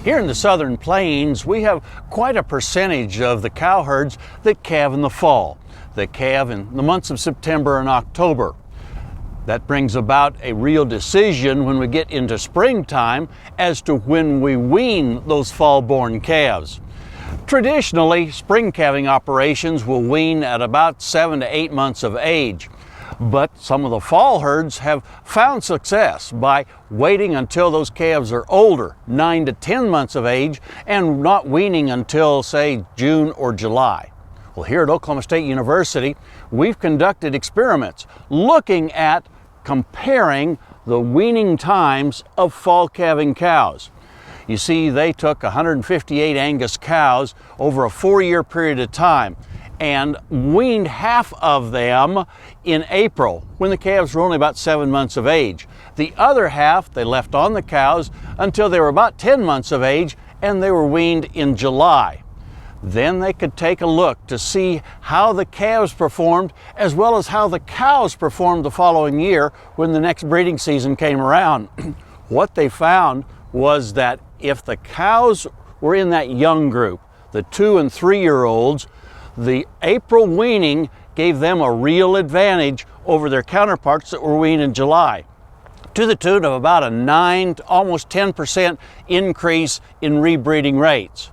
Here in the southern plains, we have quite a percentage of the cow herds that calve in the fall. They calve in the months of September and October. That brings about a real decision when we get into springtime as to when we wean those fall-born calves. Traditionally, spring calving operations will wean at about 7 to 8 months of age. But some of the fall herds have found success by waiting until those calves are older, 9 to 10 months of age, and not weaning until, say, June or July. Well, here at Oklahoma State University, we've conducted experiments looking at comparing the weaning times of fall calving cows. You see, they took 158 Angus cows over a 4-year period of time and weaned half of them in April when the calves were only about 7 months of age. The other half they left on the cows until they were about 10 months of age, and they were weaned in July. Then they could take a look to see how the calves performed as well as how the cows performed the following year when the next breeding season came around. What they found was that if the cows were in that young group, the 2 and 3-year-olds, the April weaning gave them a real advantage over their counterparts that were weaned in July, to the tune of about a 9 to almost 10% increase in rebreeding rates.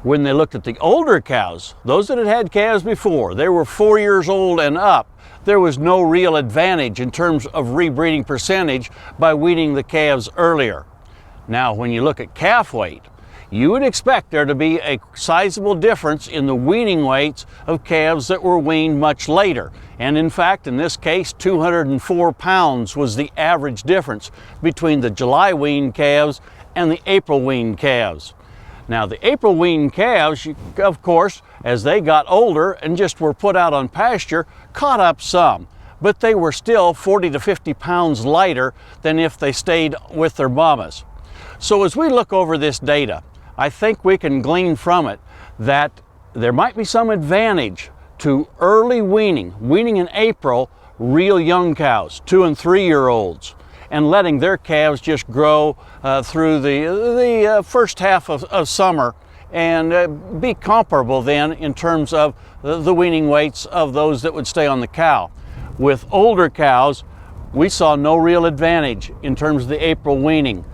When they looked at the older cows, those that had had calves before, they were 4 years old and up, there was no real advantage in terms of rebreeding percentage by weaning the calves earlier. Now, when you look at calf weight, you would expect there to be a sizable difference in the weaning weights of calves that were weaned much later. And in fact, in this case, 204 pounds was the average difference between the July weaned calves and the April weaned calves. Now, the April weaned calves, of course, as they got older and just were put out on pasture, caught up some, but they were still 40 to 50 pounds lighter than if they stayed with their mamas. So as we look over this data, I think we can glean from it that there might be some advantage to early weaning in April, real young cows, 2 and 3-year-olds, and letting their calves just grow through the first half of summer and be comparable then in terms of the weaning weights of those that would stay on the cow. With older cows, we saw no real advantage in terms of the April weaning.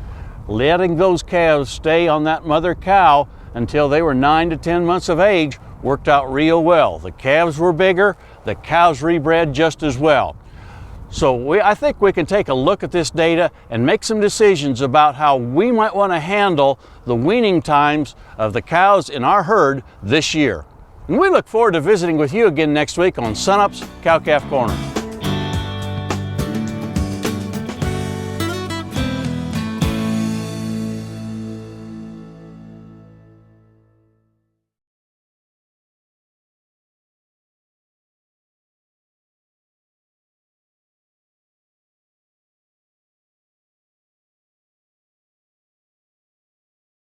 Letting those calves stay on that mother cow until they were 9 to 10 months of age worked out real well. The calves were bigger, the cows rebred just as well. So I think we can take a look at this data and make some decisions about how we might want to handle the weaning times of the cows in our herd this year. And we look forward to visiting with you again next week on Sunup's Cow-Calf Corner.